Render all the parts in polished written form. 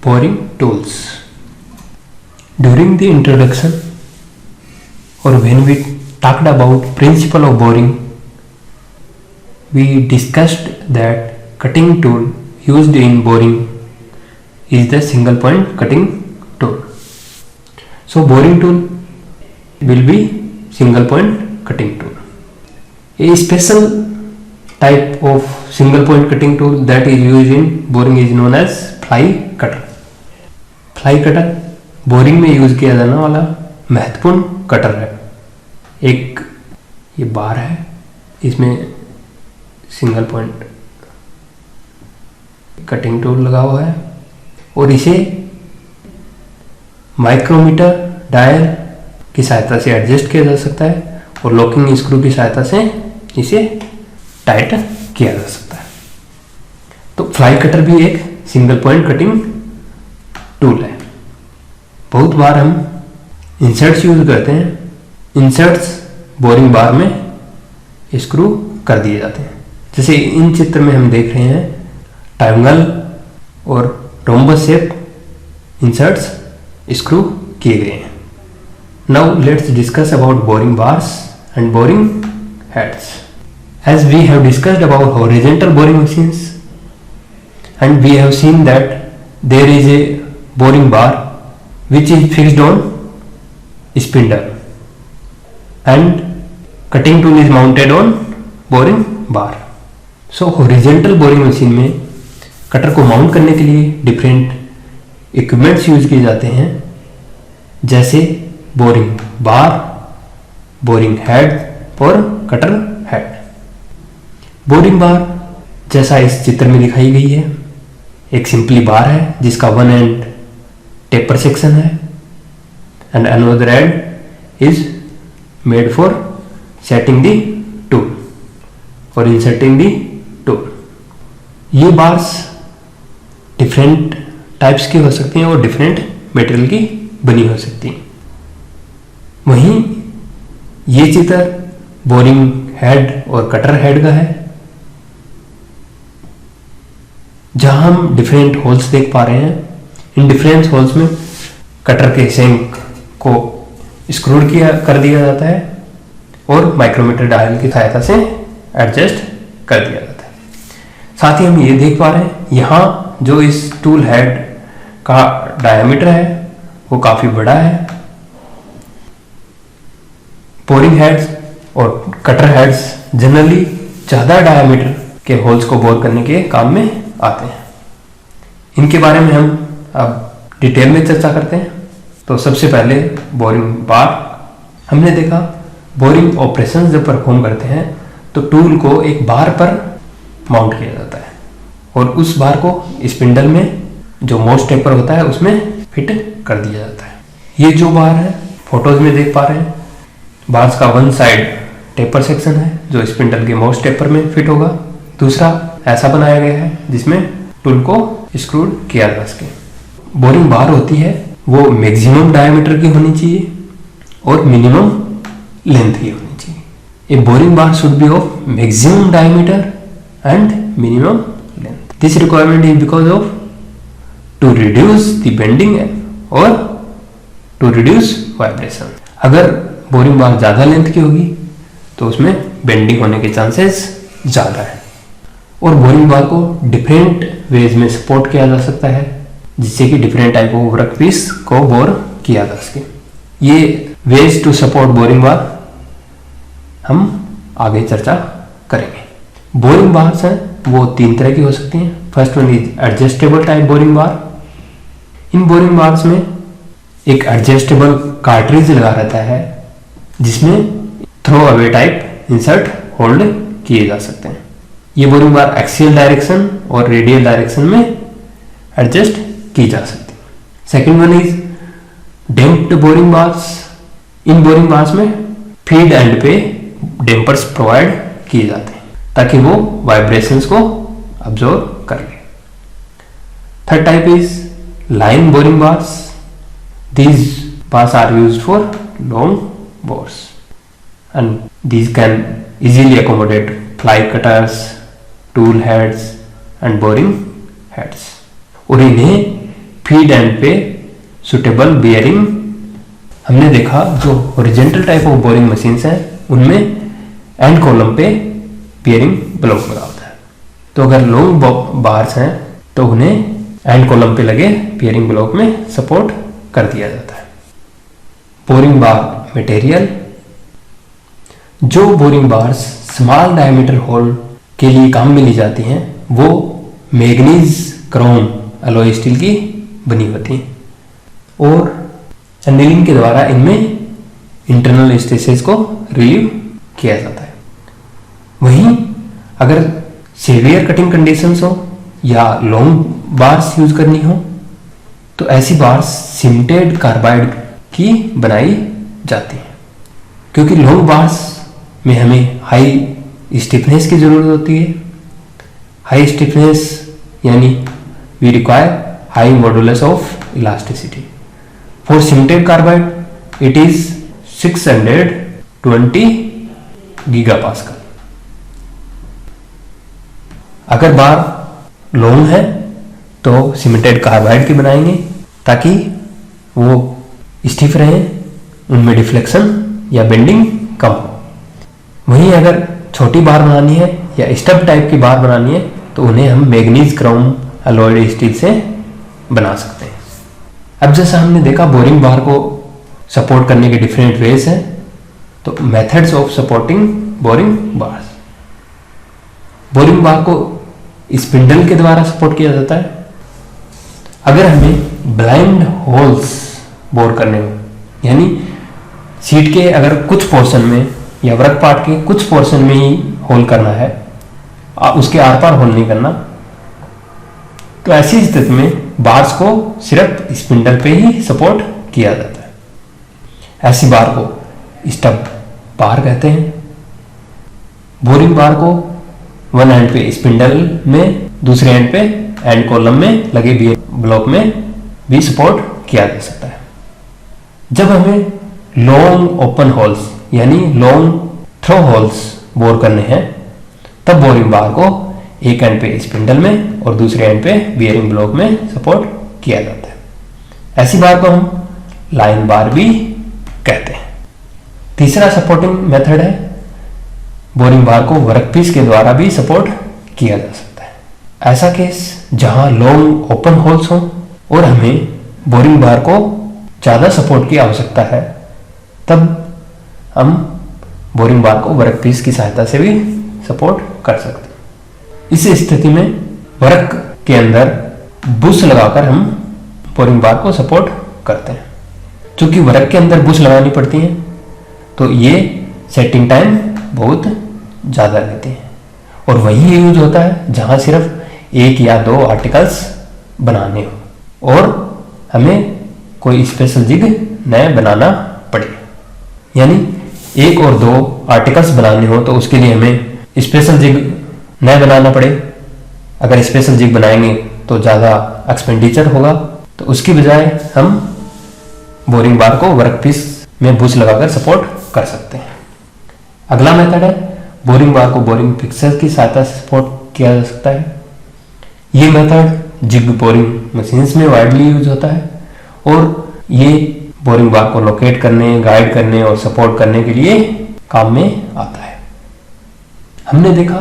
Boring tools. During the introduction, or when we talked about principle of boring, we discussed that cutting tool used in boring is the single point cutting tool. So boring tool will be single point cutting tool. A special type of single point cutting tool that is used in boring is known as fly cutter. Fly cutter boring में use किया जाने वाला महत्वपूर्ण cutter है। एक ये बार है, इसमें सिंगल पॉइंट कटिंग टूल लगा हुआ है और इसे माइक्रोमीटर डायल की सहायता से एडजस्ट किया जा सकता है और लॉकिंग स्क्रू की सहायता से इसे टाइट किया जा सकता है। तो फ्लाई कटर भी एक सिंगल पॉइंट कटिंग टूल है। बहुत बार हम इंसर्ट्स यूज करते हैं। इंसर्ट्स बोरिंग बार में स्क्रू कर दिए जाते हैं। जैसे इन चित्र में हम देख रहे हैं ट्रायंगल और रोम्बस शेप इंसर्ट्स स्क्रू किए गए हैं। Now let's discuss about boring bars and boring heads. As we have discussed about horizontal boring machines and we have seen that there is a boring bar which is fixed on spindle and cutting tool is mounted on boring bar. So horizontal boring machine में cutter को mount करने के लिए different equipments use किए जाते हैं, जैसे boring बार, boring head और कटर हेड। बोरिंग बार जैसा इस चित्र में दिखाई गई है, एक सिंपली बार है जिसका वन एंड टेपर सेक्शन है and another and is made for setting the tool और इंसर्टिंग द टूल। ये बार्स डिफरेंट टाइप्स की हो सकती हैं और डिफरेंट मटेरियल की बनी हो सकती हैं। वहीं ये चित्र बोरिंग हेड और कटर हेड का है, जहां हम डिफरेंट होल्स देख पा रहे हैं। इन डिफरेंट होल्स में कटर के शेंक को स्क्रूड कर दिया जाता है और माइक्रोमीटर डायल की सहायता से एडजस्ट कर दिया जाता है। साथ ही हम ये देख पा रहे हैं यहाँ जो इस टूल हेड का डायमीटर है वो काफी बड़ा है। बोरिंग हेड्स और कटर हेड्स जनरली ज्यादा डायमीटर के होल्स को बोर करने के काम में आते हैं। इनके बारे में हम अब डिटेल में चर्चा करते हैं। तो सबसे पहले बोरिंग बार। हमने देखा बोरिंग ऑपरेशन जब परफॉर्म करते हैं तो टूल को एक बार पर माउंट किया जाता है और उस बार को स्पिंडल में जो मोस्ट टेपर होता है उसमें फिट कर दिया जाता है। ये जो बार है फोटोज में देख पा रहे हैं, बार्स का वन साइड टेपर सेक्शन है जो स्पिंडल के मोस्ट टेपर में फिट होगा, दूसरा ऐसा बनाया गया है जिसमें टूल को स्क्रूड किया जा सके। बोरिंग बार होती है वो मैक्सिमम डायमीटर की होनी चाहिए और मिनिमम लेंथ की होनी चाहिए। A boring bar should be of maximum diameter and minimum length. This requirement is because of to reduce the bending और टू रिड्यूस वाइब्रेशन। अगर बोरिंग बार ज्यादा लेंथ की होगी तो उसमें बेंडिंग होने के चांसेस ज्यादा है। और बोरिंग बार को डिफरेंट वेज में सपोर्ट किया जा सकता है जिससे कि डिफरेंट टाइप ऑफ वर्कपीस को बोर किया जा सके। ये वेज टू सपोर्ट बोरिंग बार हम आगे चर्चा करेंगे। बोरिंग बार्स हैं वो तीन तरह की हो सकती हैं। First one is adjustable type boring bar. इन बोरिंग बार्स में एक एडजस्टेबल कार्ट्रिज लगा रहता है जिसमें throw away type insert hold किए जा सकते हैं। ये बोरिंग बार एक्सियल डायरेक्शन और रेडियल डायरेक्शन में एडजस्ट की जा सकती है। Second one is damped boring bars. इन बोरिंग बार्स में फीड एंड पे डैम्पर्स प्रोवाइड किए जाते हैं ताकि वो वाइब्रेशंस को अब्जॉर्ब कर ले। Third type is line boring bars. These bars are used for long bores and these can easily accommodate fly cutters, tool heads and boring heads। और इन्हें फीड एंड पे सुटेबल बियरिंग। हमने देखा जो horizontal type of boring machines हैं उनमें and column पे bearing block लगा होता है। तो अगर लॉन्ग बार्स हैं तो उन्हें एंड कॉलम पे लगे बियरिंग ब्लॉक में सपोर्ट कर दिया जाता है। बोरिंग बार मटेरियल, जो boring bars small diameter hole के लिए काम में ली जाती हैं वो मैग्नीज क्रोम अलॉय स्टील की बनी होती हैं और एनीलिंग के द्वारा इनमें इंटरनल स्ट्रेसेस को रिलीव किया जाता है। वहीं अगर सीवियर कटिंग कंडीशंस हो या लॉन्ग बार्स यूज करनी हो तो ऐसी बार्स सिमेंटेड कार्बाइड की बनाई जाती है, क्योंकि लॉन्ग बार्स में हमें हाई स्टिफनेस की जरूरत होती है। हाई स्टिफनेस यानी we require high modulus of elasticity. For cemented carbide it is 620 gigapascal. अगर बार लॉन्ग है तो सीमेंटेड कार्बाइड की बनाएंगे ताकि वो स्टिफ रहे, उनमें डिफ्लेक्शन या बेंडिंग कम हो। वहीं अगर छोटी बार बनानी है या स्टब टाइप की बार बनानी है तो उन्हें हम मैग्नीज क्रोम अलॉयड स्टील से बना सकते हैं। अब जैसा हमने देखा बोरिंग बार को सपोर्ट करने के डिफरेंट वेज हैं, तो methods of supporting boring bars. Boring bar को स्पिंडल के द्वारा सपोर्ट किया जाता है। अगर हमें ब्लाइंड होल्स बोर करने हो, यानी सीट के अगर कुछ पोर्शन में या वर्क पार्ट के कुछ पोर्शन में ही होल करना है, उसके आर पार होल नहीं करना, तो ऐसी स्थिति में बार्स को सिर्फ स्पिंडल पे ही सपोर्ट किया जाता है। ऐसी बार को स्टब बार कहते हैं। बोरिंग बार को वन एंड पे स्पिंडल में, दूसरे एंड पे एंड कॉलम में लगे ब्लॉक में भी सपोर्ट किया जा सकता है। जब हमें लॉन्ग ओपन होल्स यानी लॉन्ग थ्रो होल्स बोर करने हैं तब बोरिंग बार को एक एंड पे स्पिंडल में और दूसरे एंड पे बियरिंग ब्लॉक में सपोर्ट किया जाता है। ऐसी बार को हम लाइन बार भी कहते हैं। तीसरा सपोर्टिंग मेथड है बोरिंग बार को वर्कपीस के द्वारा भी सपोर्ट किया जा सकता है। ऐसा केस जहां लॉन्ग ओपन होल्स हो और हमें बोरिंग बार को ज्यादा सपोर्ट की आवश्यकता है, तब हम बोरिंग बार को वर्कपीस की सहायता से भी सपोर्ट कर सकते हैं। इस स्थिति में वर्क के अंदर बुश लगाकर हम बोरिंग बार को सपोर्ट करते हैं। चूंकि वर्क के अंदर बुश लगानी पड़ती है तो ये सेटिंग टाइम बहुत ज़्यादा लेते हैं और वही यूज होता है जहां सिर्फ एक या दो आर्टिकल्स बनाने हो और हमें कोई स्पेशल जिग नए बनाना पड़े। यानी एक और दो आर्टिकल्स बनाने हो तो उसके लिए हमें स्पेशल जिग नए बनाना पड़े। अगर स्पेशल जिग बनाएंगे तो ज़्यादा एक्सपेंडिचर होगा, तो उसकी बजाय हम बोरिंग बार को वर्कपीस में बुश लगाकर सपोर्ट कर सकते हैं। अगला मेथड है बोरिंग बार को बोरिंग फिक्सर की सहायता से सपोर्ट किया जा सकता है। ये मेथड जिग बोरिंग मशीन्स में वाइडली यूज होता है और ये बोरिंग बार को लोकेट करने, गाइड करने और सपोर्ट करने के लिए काम में आता है। हमने देखा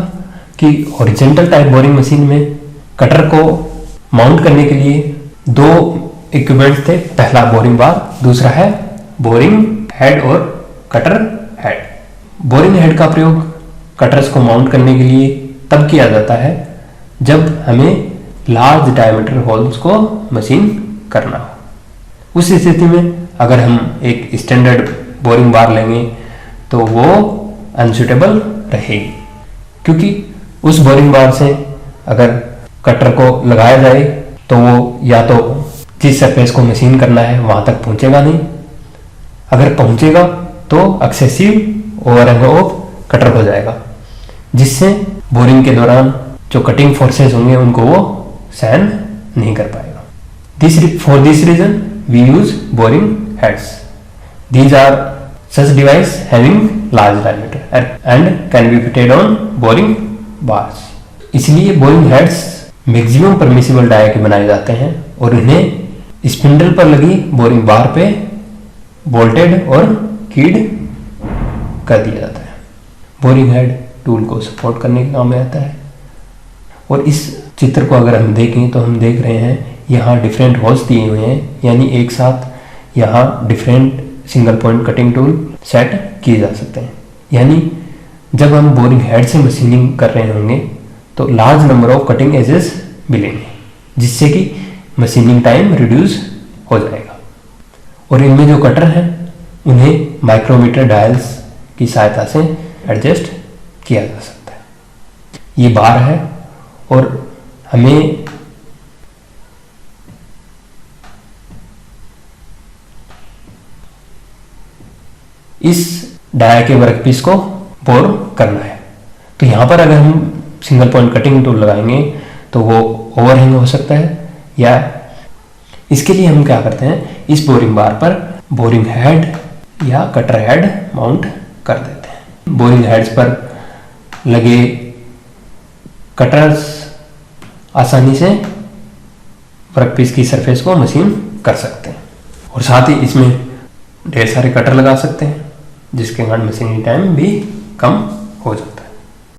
कि हॉरिजॉन्टल टाइप बोरिंग मशीन में कटर को माउंट करने के लिए दो इक्विपमेंट्स थे। पहला बोरिंग बार, दूसरा है बोरिंग हेड और कटर हेड। बोरिंग हेड का प्रयोग कटर्स को माउंट करने के लिए तब किया जाता है जब हमें लार्ज डायमीटर होल्स को मशीन करना हो। उस स्थिति में अगर हम एक स्टैंडर्ड बोरिंग बार लेंगे तो वो अनसुटेबल रहेगी, क्योंकि उस बोरिंग बार से अगर कटर को लगाया जाए तो वो या तो जिस सरफेस को मशीन करना है वहां तक पहुंचेगा नहीं, अगर पहुंचेगा तो एक्सेसिव ओवरहैंग ऑफ कटर हो जाएगा, जिससे बोरिंग के दौरान जो कटिंग फोर्सेस होंगे उनको वो सहन नहीं कर पाएगा। For this reason we use boring heads. These are such device having large diameter and can be fitted on boring bars. इसलिए boring heads maximum permissible dia के बनाए जाते हैं और इन्हें स्पिंडल पर लगी बोरिंग बार पे बोल्टेड और कीड कर दिया जाता है। बोरिंग हेड टूल को सपोर्ट करने के काम में आता है। और इस चित्र को अगर हम देखें तो हम देख रहे हैं यहाँ डिफरेंट होल्स दिए हुए हैं, यानी एक साथ यहाँ different single point cutting tool set किए जा सकते हैं। यानी जब हम बोरिंग हेड से मशीनिंग कर रहे होंगे तो large number of cutting edges मिलेंगे, जिससे कि मशीनिंग टाइम रिड्यूस हो जाएगा। और इनमें जो कटर हैं उन्हें माइक्रोमीटर डायल्स की सहायता से एडजस्ट किया जा सकता है। ये बार है और हमें इस डाया के वर्कपीस को बोर करना है। तो यहाँ पर अगर हम सिंगल पॉइंट कटिंग टूल लगाएंगे तो वो ओवरहैंग हो सकता है, या इसके लिए हम क्या करते हैं, इस बोरिंग बार पर बोरिंग हेड या कटर हेड माउंट कर देते हैं। बोरिंग हेड्स पर लगे कटर्स आसानी से वर्कपीस की सरफेस को मशीन कर सकते हैं। और साथ ही इसमें ढेर सारे कटर लगा सकते हैं, जिसके कारण मशीनिंग टाइम भी कम हो जाता है।